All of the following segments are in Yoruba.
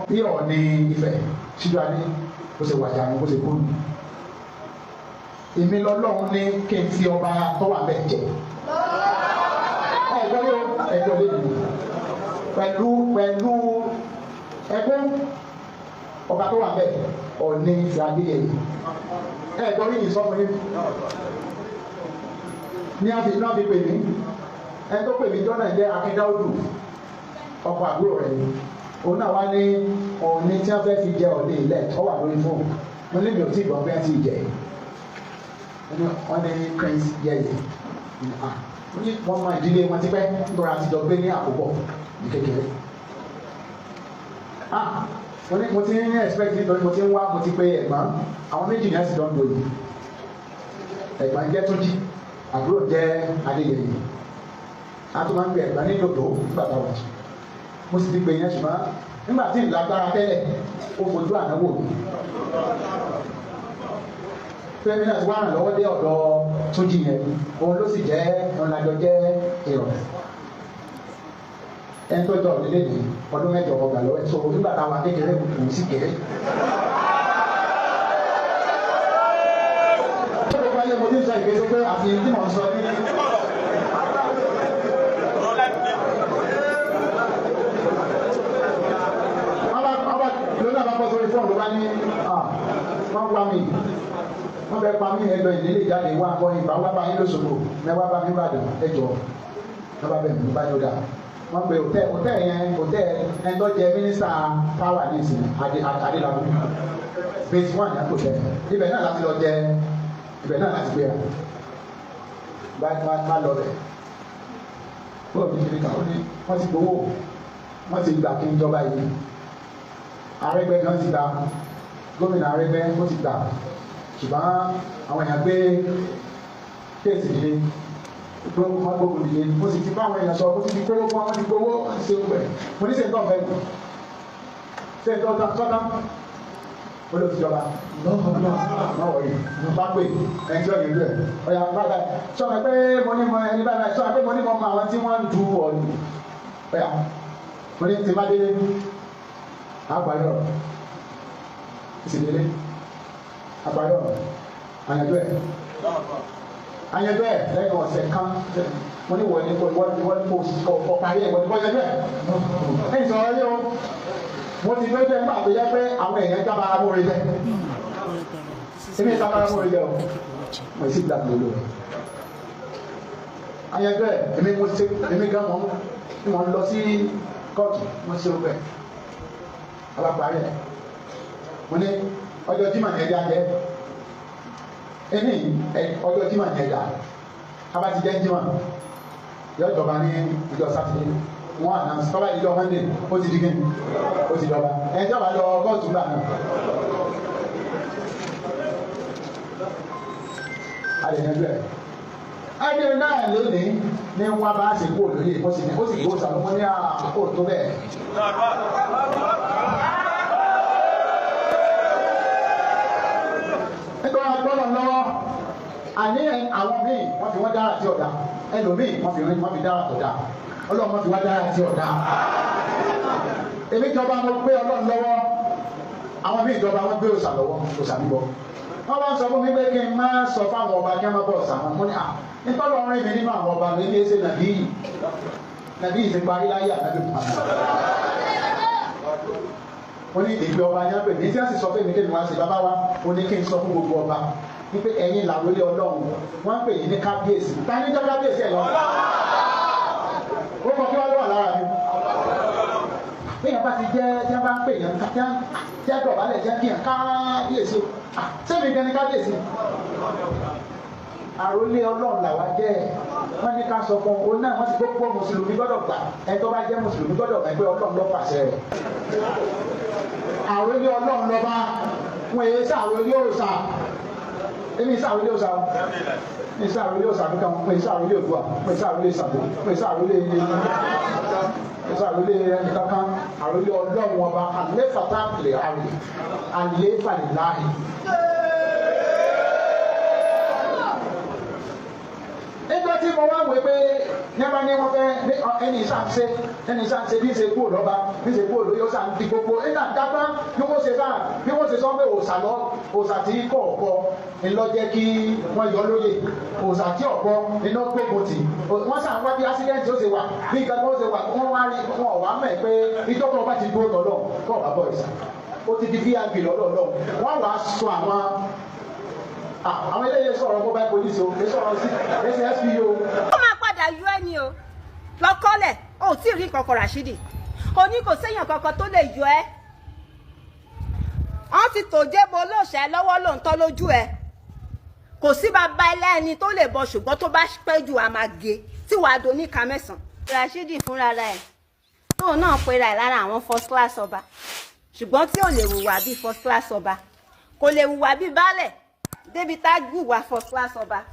bí Ọọ̀ni Ifẹ̀ síjú adé bó ṣe wàjà ní bó ṣe kú ni èmi lọ́lọ́run ní kí n fi ọba tó wà bẹ́ẹ̀ jẹ ẹ̀gbọ́n yóò ẹ̀gbọ́n lé mi pẹ̀lú ẹgbẹ́ ọba tó wà bẹ́ẹ̀ Ọọ̀ni Ifẹ̀ Adéyẹyè ẹ̀gbọ́n yìí sọ fún mi ní àfi náà fi pè mí ẹni tó pè mí jọ́nà jẹ́ Akíndàúdù ọkọ àbúrò rẹ̀ ni òun náà wá ní Ọọ̀ni tí wọ́n fẹ́ fi jẹ Ọọ̀ni ilẹ̀ tó wà lórí fóònù mo ní mi ò tí ì gbọ́ bẹ́ẹ̀ tí ì jẹ wọ́n ní Prince yẹyẹ wọ́n mọ ìdílé wọn ti pẹ́ nítorí àtijọ́ gbé ní àkóbọ̀ ní kékeré mo ti ń expect nítorí mo ti ń wá mo ti pé ẹ̀gbọ́n àwọn méjì ní ẹ̀sìn lọ́dún òyìn ẹ̀gbọ́n jẹ́ Túnjí àbúrò jẹ́ Adéyẹyè a tún máa ń gbé ẹ̀gbọ́n ní dòdò nígbà táwọn jù mo sì ti gbé yẹn ṣùgbọ́n nígbà tí ìlágbára tẹ́lẹ̀ ó fojú ànáwó mi fẹ́mi náà ti wá ràn lọ́wọ́ dé ọ̀dọ̀ Túnjí yẹn òun ló sì jẹ́ ọ̀nàjọ jẹ́ èrò ẹni tó jọ nílé ní ọdún mẹ́jọ ọgbà lọ́wọ́ tó nígbà táwọn kékeré òun sì kéré. mo ti sọ ìgbésẹ̀ pé àfihàn tí mo ń sọ ní. lónìí àbábọ̀ sórí fóònù ló bá ní wọ́n wá mi wọ́n fẹ́ pa mí ẹgbẹ́ ìdílé jáde wá bọ́ ìgbà wá bá yín lóṣogbo mẹ́wàá bá mi bàdàn ẹjọ́ wọ́n bá bẹ̀ mí bá yọ̀dà wọ́n pe hòtẹ́ yẹn hòtẹ́ ẹ̀ńtọ́ jẹ mínísítà pàwà ní ìsìn Adélábù base 1 yàtọ̀ tẹ̀ ibẹ̀ náà láti lọ jẹ ibẹ̀ náà láti gbéra bá lọ rẹ̀ bọ́ọ̀ mi kiri kan ó ní wọ́n ti gbowó wọ́n ti gbà kí n jọba yìí Arẹ́gbẹ́ kan ti gbà gómìnà Arẹ́gbẹ́ ó ti gbà ṣùgbọ́n àwọn èèyàn gbé kéèsì dìde wọ́n gbógun dìde mo sì ti bá àwọn èèyàn sọ mo ti fi kówó fún wọn ti gbowó wọ́n ti ṣe gbogbo ẹ̀ mo ní sèǹtọ́ fẹ́ gbọ́ sèǹtọ́ tọ́tà ó lè fi jọba náà wọ̀nyí mo bá pè ẹni tí ó yẹ lóẹ̀ ọ̀yà bàbá sọ̀rọ̀ pé mo ní mọ ẹni báyìí sọ̀rọ̀ pé mo ní mọ àwọn tí wọ́n ń du ọ̀nù ọ̀yà mo ní ti má délé àgbáyọ̀ ìsìndélé àgbáyọ̀ àyànjọ́ ẹ̀ lẹ́yìn ọ̀sẹ̀ kan mo ní wọ́n ní kó parí ẹ̀ wọ́n ní kó yẹjọ́ ẹ̀ ẹ̀yìn sọ̀rọ̀ yìí o mo ti lójú ẹ̀ nígbà tó yẹ pé àwọn èèyàn jábá amóore jẹ́ èmi jábá amóore jẹ́ o mo sì gbà tó lò àyànjọ́ ẹ̀ èmi gan mo lọ sí kóòtù mo ṣe ògbẹ́ ọba parí ẹ̀ mo ní ọjọ́ Jímọ̀ ní ẹja jẹ́ ẹni ọjọ́ Jímọ̀ ní ẹja abati jẹ́ Jímọ̀ yóò jọba ní ìjọ Sátidé wọn àná tọ́ba ìjọ Monday ó ti di gẹ́ni ó ti jọba ẹjọ́ bá lọ kóòtù gbà náà àdéhùn ẹ̀ adé náà lónìí ní wọn bá ṣe kó lóye ó sì kó sàlùmọ́ ní àkókò tó bẹ́ẹ̀. nítorí agbọ́dọ̀ lọ́wọ́ àní àwọn míì wọ́n fi wọ́n dára tí ọ̀dà ẹlòmíì wọ́n fi dára tó dáa Ọlọ́run wọ́n fi wọ́n dára tí ọ̀dà. èmi jọba mo gbé Ọlọ́run lọ́wọ́ àwọn míì jọba wọ́n gbé òòṣà lọ́wọ́ òòṣà bíbọ. wọ́n bá ń sọ fún mi pé kí n má sọ fáwọn ọba kí wọ́n má bọ̀ ọ̀sà wọn mo ní nítorí ọ̀rọ̀ ìbí nínú àwọn ọba mi ní ẹsẹ̀ nàbí ti parí láyé àtàbí wọ́n ní ìgbé ọba yẹn pè mí tí wọ́n sì sọ fún mi kí ni wọ́n á ṣe bàbá wa ó ní kí n sọ fún gbogbo ọba wípé ẹ̀yin làwọlé Ọlọ́run wọ́n ń pè yín ní kábíyèsí ta ní jẹ́ kábíyèsí ẹ̀ lọ. ó kọ kí wọ́n lọ́wọ́ lára mi. bí yẹn bá ti jẹ́ tí wọ́n bá ń pè yẹn tí wọ́n dọ̀bálẹ̀ jẹ́ kí yẹn kábíyèsí o sẹ́mi gan ni kábíyèsí. àròlé Ọlọ́run làwa jẹ́ wọ́n ní ká sọ fún un náà wọ́n ti gbogbo mùsùlùmí gbọ́dọ̀ gbà ẹni tó bá jẹ́ mùsùlùmí gbọ́dọ̀ gbà pé Ọlọ́run ló pàṣẹ rẹ̀. àròlé Ọlọ́run lọ́ba wọn èyí sàròlé òòṣà èmi sàròlé òòṣà mi sàròlé òòṣà mi kan pé sàròlé òdùà pé sàròlé ìsàbò pé sàròlé ẹni kankan àròlé Ọlọ́run ọba àléfàtà lè àrè àléfà lè láàyè. nígbà tí tí mo wá wé pé nígbà ní wọ́n fẹ́ ẹni ìṣàǹṣe bí ṣe kúrò lọ́ba bí ṣe kúrò lóyè ó ṣàn di gbogbo ẹ̀dá dábàá bí wọ́n ṣe sọ pé òòṣà tí kò ọ̀pọ̀ ńlọ́jẹ́ kí wọ́n yọ lóyè òòṣà tí ọ̀pọ̀ iná gbógun tì wọ́n ṣàn wá bí ásídẹ́ǹtì ó ṣe wà bí nǹkan ó ṣe wà wọ́n wá rí wọn ọ̀wá mẹ́ pé ìjọba ọba ti dúró lọ́dọ̀ kọ́ ọ̀bá bọ̀ ìṣà ó ti di vip lọ́dọ̀ lọ wọ́n wàá sọ àwọn eléyìí sọ̀rọ̀ mobile police o lè sọ̀rọ̀ sí SPO. ó máa padà yọ ẹni o lọ́kọ́lẹ̀ ó tí ì rí kankan Rashidi ó ní kò séèyàn kankan tó lè yọ ẹ́ wọ́n ti tò jébọ olóòṣà lọ́wọ́ lóǹtọ́ lójú ẹ̀ kò sí bàbá ẹlẹ́ni tó lè bọ ṣùgbọ́n tó bá pẹ́ jù a máa gé tí wàá do ní ìka mẹ́sàn-án. Rashidi fúnra rẹ̀ tóun náà pera ẹ̀ lára àwọn first class ọba ṣùgbọ́n tí ò lè hùwà bíi first class ọba kò lè hùwà bíi baálẹ̀ débi tá a gbùwà first class ọba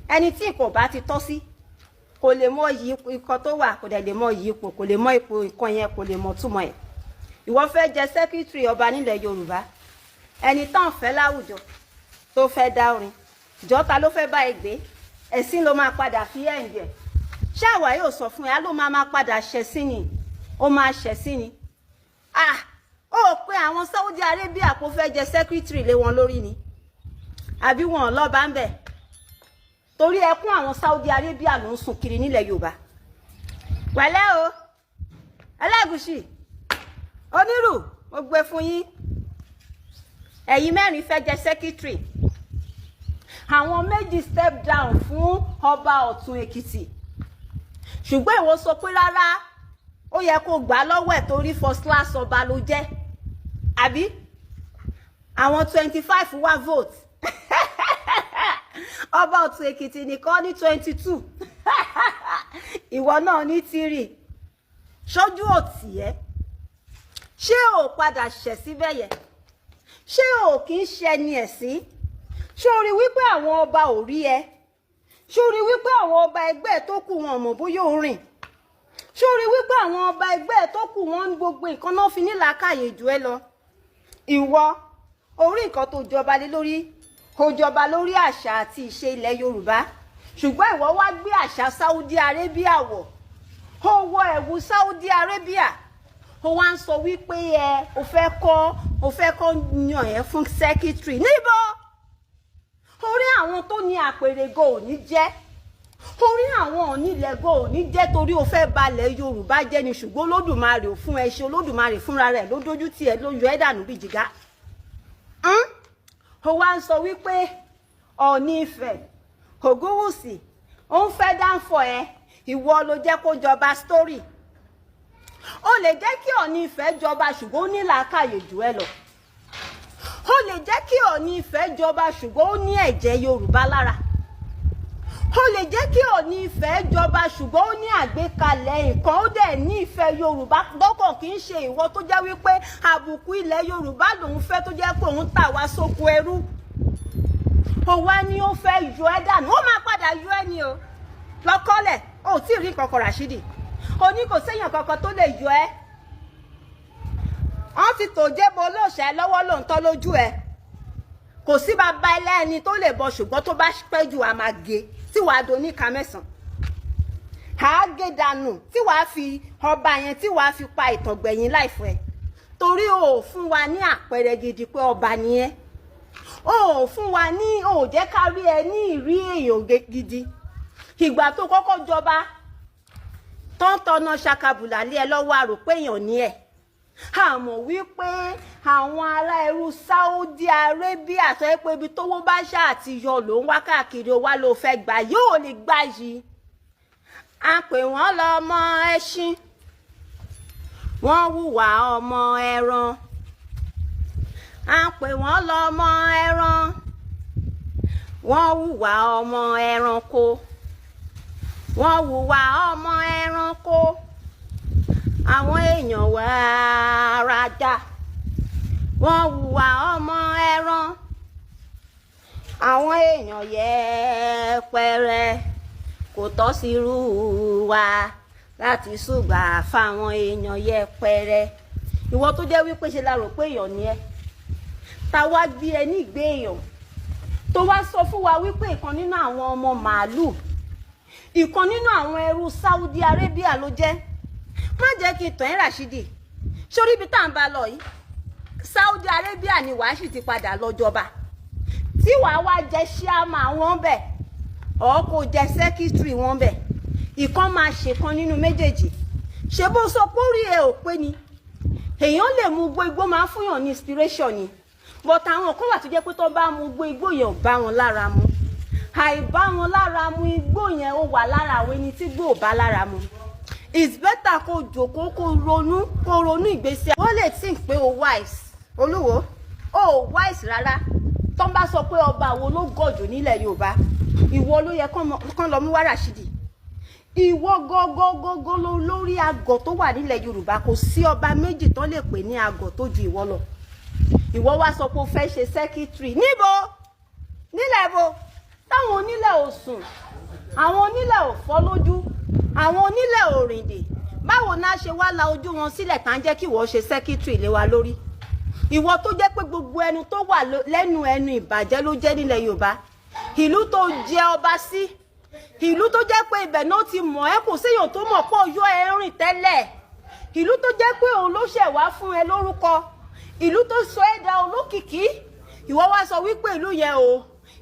ẹni tí ipò bá ti tọ́ sí kò lè mọ iyì ikọ̀ tó wà kò dẹ̀ lè mọ iyì ipò kò lè mọ ipò ikọ̀ yẹn kò lè mọ túmọ̀ ẹ̀. Ìwọ fẹ́ jẹ sẹ́kítírì ọba nílẹ̀ Yorùbá ẹni tán fẹ́ láwùjọ tó fẹ́ dá orin ìjọta ló fẹ́ bá ẹ gbé ẹ̀sìn ló máa padà fi ẹ̀ǹdẹ̀ ṣé àwa yóò sọ fún ẹ á ló máa padà ṣẹ̀ sí ni ó máa ṣẹ̀ sí ni ó pé àwọn Saudi Arabia kò fẹ́ jẹ sẹ́kítírì lé wọn lórí ni àbí wọn lọ́ba ń bẹ̀ torí ẹkún àwọn Saudi Arabia ló ń sùn kiri nílẹ̀ Yorùbá. Pẹ̀lẹ́ o Ẹlẹ́gùṣì onírù mo gbé fún yín ẹ̀yin mẹ́rin fẹ́ jẹ sẹ́kítírì àwọn méjì step down fún ọba Ọ̀tún Èkìtì ṣùgbọ́n ìwọ sọ pé rárá ó yẹ kó gbà lọ́wọ́ ẹ̀ torí first class ọba ló jẹ́ àbí àwọn 25 wá vote ọba Ọ̀tún Èkìtì nìkan ní 22 ìwọ náà ní 3 ṣojú òtì ẹ ṣé ò padà ṣẹ̀ síbẹ̀ yẹn ṣé ò kì í ṣe ni ẹ̀sìn ṣé o rí wípé àwọn ọba ò rí ẹ ṣé o rí wípé àwọn ọba ẹgbẹ́ tó kù wọn mọ̀ bóyá ó rìn ṣé o rí wípé àwọn ọba ẹgbẹ́ tó kù wọn ń gbogbo nǹkan náà fi nílàákàyè jù ẹ lọ ìwọ orí nǹkan tó jọba lé lórí kò jọba lórí àṣà àti ìṣe ilẹ̀ Yorùbá ṣùgbọ́n ìwọ wá gbé àṣà Saudi Arabia wọ̀ ó wọ ẹ̀wù Saudi Arabia ó wá ń sọ wípé o fẹ́ kọ́ yan ẹ fún secretary níbo orí àwọn tó ní àpèrègò ò ní jẹ́ orí àwọn onílẹ̀gò ò ní jẹ́ torí o fẹ́ balẹ̀ Yorùbá jẹ́ ni ṣùgbọ́n Olódùmarè ò fún ẹ ṣe Olódùmarè fúnra rẹ̀ ló dójú tì ẹ ló yọ ẹ́ dànù bí jìgá ó wá ń sọ wípé Ọọ̀ni Ifẹ̀ Ògúnwùsì ó ń fẹ́ dáńfọ̀ ẹ ìwọ ló jẹ́ kó jọba story ó lè jẹ́ kí Ọọ̀ni Ifẹ̀ jọba ṣùgbọ́n ó ní làákàyè jù ẹ lọ ó lè jẹ́ kí Ọọ̀ni Ifẹ̀ jọba ṣùgbọ́n ó ní ẹ̀jẹ̀ Yorùbá lára ó lè jẹ́ kí Ọọ̀ni Ifẹ̀ jọba ṣùgbọ́n ó ní àgbékalẹ̀ nǹkan ó dẹ̀ ní ìfẹ́ Yorùbá lọ́kàn kì í ṣe ìwọ tó jẹ́ wípé àbùkù ilẹ̀ Yorùbá lòun fẹ́ tó jẹ́ pé òun tà wá sóko ẹrú ó wá ní ó fẹ́ yọ ẹ́ dànù ó máa padà yọ ẹ́ ni o lọ́kọ́lẹ̀ ó tí ì rí kankan Rashidi ó ní kò séèyàn kankan tó lè yọ ẹ́ wọ́n ti tò jébọ olóòṣà lọ́wọ́ lóǹtọ́ lójú ẹ̀ kò sí bàbá ẹlẹ́ni tó lè bọ ṣùgbọ́n tó bá pẹ́ jù a máa gé tí wàá do ní ìka mẹ́sàn-án àá gé dànù tí wàá fi ọba yẹn tí wàá fi pa ìtàn gbẹ̀yìn láìfọ ẹ̀ torí o ò fún wa ní àpẹẹrẹ gidi pé ọba ni ẹ́ o ò fún wa ní o ò jẹ́ ká rí ẹ ní ìrí èèyàn gidi ìgbà tó kọ́kọ́ jọba tó ń tọ́nà ṣakabùlà lé ẹ lọ́wọ́ àrò pé èèyàn ní ẹ̀ àmọ́ wípé àwọn ará ẹrú Saudi Arabia tó yẹ pé ibi tówó bá ṣáà ti yọ ló ń wá káàkiri wá ló fẹ́ gbà yóò lè gbà yìí a pè wọ́n lọ́mọ ẹṣin wọ́n hùwà ọmọ ẹran a pè wọ́n lọ́mọ ẹran wọ́n hùwà ọmọ ẹranko wọ́n hùwà ọmọ ẹranko àwọn èèyàn wà rájà wọ́n hùwà ọmọ ẹran àwọn èèyàn yẹpẹrẹ kò tọ́ sí irú wa láti ṣùgbà fáwọn èèyàn yẹpẹrẹ ìwọ tó jẹ́ wípé ṣe la rò pé èèyàn ni ẹ́ ta wá gbé ẹ ní ìgbé èèyàn tó wá sọ fún wa wípé ìkan nínú àwọn ọmọ màálù ìkan nínú àwọn ẹrú Saudi Arabia ló jẹ́. Má jẹ́ kí n tàn ẹ́ Rashidi sórí ibi tá à ń bá lọ yìí Saudi Arabia ni wàá sì ti padà lọ jọba tí wàá wá jẹ ṣíàmà wọn bẹ̀ ọ̀ kò jẹ sẹ́kítírì wọn bẹ̀ ìkan máa ṣèkan nínú méjèèjì ṣe bó sọ pé orí ẹ ò pé ni èèyàn lè mu gbó igbó máa fúnyàn ní inspiration ni but àwọn kan wà tó jẹ́ pé tó bá mu gbó igbó yẹn ò bá wọn lára mu àìbá wọn lára mu igbó yẹn ó wà lára àwọn ẹni tí gbó ò bá lára mu it's better kó jókòó kó ronú ìgbésí wọ́n lè think pé o wise Olúwo o wise rárá tó ń bá sọ pé ọba wo ló gọ̀jù nílẹ̀ Yorùbá ìwọ ló yẹ kán lọ mú wá Rashidi ìwọ gọgọgọgọ lórí àgọ́ tó wà nílẹ̀ Yorùbá kò sí ọba méjì tó lè pè ní àgọ́ tó ju ìwọ lọ ìwọ wá sọ pé o fẹ́ ṣe secretary níbo nílẹ̀ bo táwọn onílẹ̀ ò sùn àwọn onílẹ̀ ò fọ́ lójú àwọn onílẹ̀ ò rìndè báwo náà ṣe wá la ojú wọn sílẹ̀ tá ń jẹ́ kí ìwọ ṣe secretary lé wa lórí ìwọ tó jẹ́ pé gbogbo ẹnu tó wà lẹ́nu ẹnu ìbàjẹ́ ló jẹ́ nílẹ̀ Yorùbá ìlú tó jẹ ọba sí ìlú tó jẹ́ pé ibẹ̀ náà ti mọ̀ ẹ́ kò séèyàn tó mọ̀ pé ọyọ́ ẹ rìn tẹ́lẹ̀ ìlú tó jẹ́ pé òun ló ṣẹ̀ wá fún ẹ lórúkọ ìlú tó sọ ẹ́ da olókìkí ìwọ wá sọ wípé ìlú yẹn o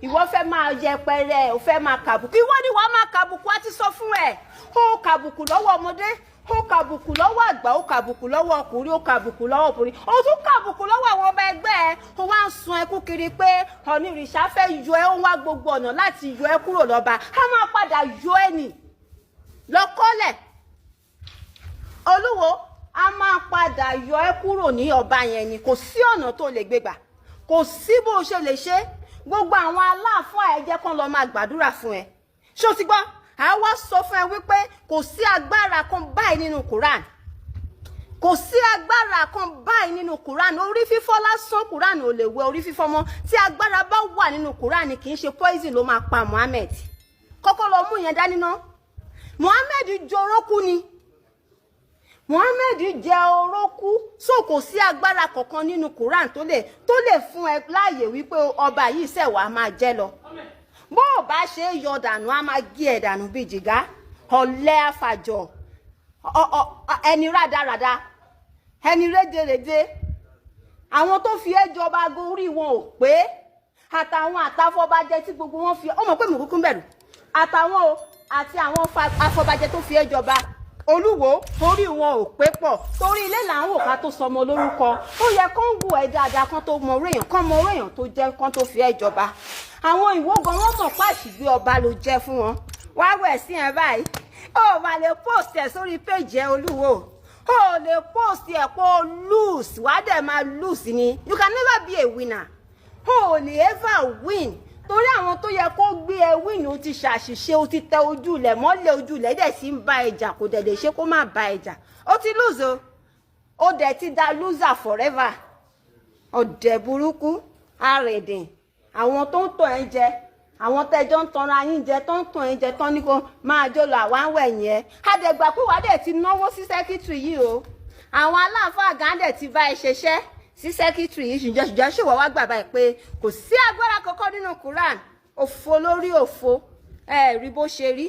ìwọ fẹ́ máa yẹpẹrẹ ò fẹ́ máa kàbùkù ìwọ ni wàá máa kàbùkù á ti sọ fún ẹ ó kàbùkù lọ́wọ́ ọmọdé ó kàbùkù lọ́wọ́ àgbà ó kàbùkù lọ́wọ́ ọkùnrin ó kàbùkù lọ́wọ́ obìnrin ó tún kàbùkù lọ́wọ́ àwọn ọmọ ẹgbẹ́ ẹ ó wá ń sun ẹkú kiri pé onírìṣà fẹ́ yọ ẹ́ ó wá gbogbo ọ̀nà láti yọ ẹ́ kúrò lọ́ba á máa padà yọ ẹ́ nì lọ́kọ́lẹ̀ Olúwo á máa padà yọ ẹ́ kúrò ní ọba yẹn ni kò sí ọ̀nà tó lè gbégbà kò sí bó ṣe lè ṣe gbogbo àwọn aláàfáà ẹ jẹ́ kán lọ máa gbàdúrà fún ẹ ṣó ti gbọ́ àwa sọ fún ẹ wípé kò sí agbára kan báyìí nínú Quran kò sí agbára kan báyìí nínú Quran orí fífọ́ lásán Quran ò lè wẹ orí fífọ́ mọ́ tí agbára bá wà nínú Quran kì í ṣe poison ló máa pa Muhammad kọ́kọ́ lọ mú yẹn dání ná Muhammad jẹ orókú ni Muhammad jẹ orókú so kò sí agbára kankan nínú Quran tó lè fún ẹ láàyè wípé ọba yìí ṣẹ̀wá máa jẹ lọ bó o bá ṣe yọ dànù á máa gé ẹ dànù bíi jìgá ọ̀lẹ àfàjọ ẹni rádaràda ẹni rédèrèdè àwọn tó fi ẹ́ jọba gorí wọn ò pé àtàwọn àtàfọbàjẹ́ tí gbogbo wọn fi ọmọ pé mò ń kúkú bẹ̀rù àtàwọn o àti àwọn afọbàjẹ́ tó fi ẹ́ jọba Olúwo orí wọn ò pé pọ̀ torí ilé là ń wò ká tó sọmọ lórúkọ ó yẹ kán wù ẹ́ dáadáa kán tó mọ orí èèyàn kán mọ orí èèyàn tó jẹ́ kán tó fi ẹ́ jọba àwọn ìwọ gan wọn mọ̀ pé àṣìgbé ọba ló jẹ́ fún wọn wá wẹ̀ sí ẹ báyìí ó mà lè post ẹ sórí page ẹ Olúwo ó lè post ẹ pé ó lose wá dẹ̀ máa lose ni you can never be a winner ó lè ever win torí àwọn tó yẹ kó gbé ẹ win ó ti ṣàṣìṣe ó ti tẹ ojúlẹ̀ mọ́lẹ̀ ojúlẹ̀ dẹ̀ sì ń bá ẹjà kò dẹ̀ lè ṣe kó má bá ẹjà ó ti lose o ó dẹ̀ ti da loser forever ọ̀dẹ̀ burúkú àrèdìn àwọn tó ń tàn ẹ́ jẹ àwọn tẹjọ́ ń tanra yín jẹ tó ń tàn ẹ́ jẹ tán ní kó máa jó lọ àwọn àwẹ̀yìn ẹ̀ àdẹ̀gbà pé wàá dẹ̀ ti náwó sí sẹ́kítírì yìí o àwọn aláàfáà gan dẹ̀ ti bá ẹ ṣeṣẹ́ sí sẹ́kítírì yìí ṣùgbọ́n ṣòwò wá gbà báyìí pé kò sí agbára kankan nínú Quran òfo lórí òfo rí bó ṣe rí.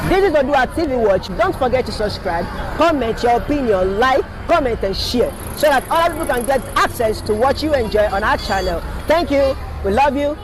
This is Odua TV Watch. Don't forget to subscribe, comment your opinion, like, comment and share so that other people can get access to what you enjoy on our channel. Thank you. We love you.